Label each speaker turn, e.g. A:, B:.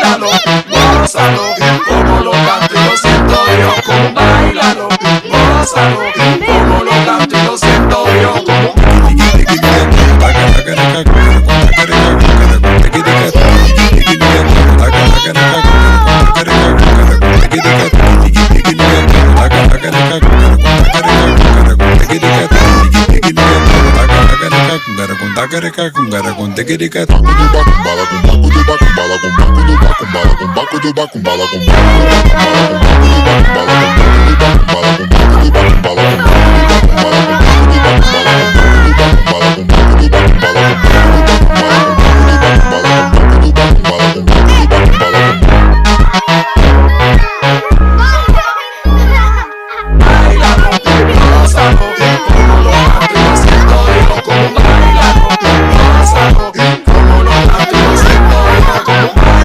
A: bailalo, gózalo, como lo canto y lo siento yo. Como bailalo, gózalo, como lo canto y lo siento yo.
B: Kumbala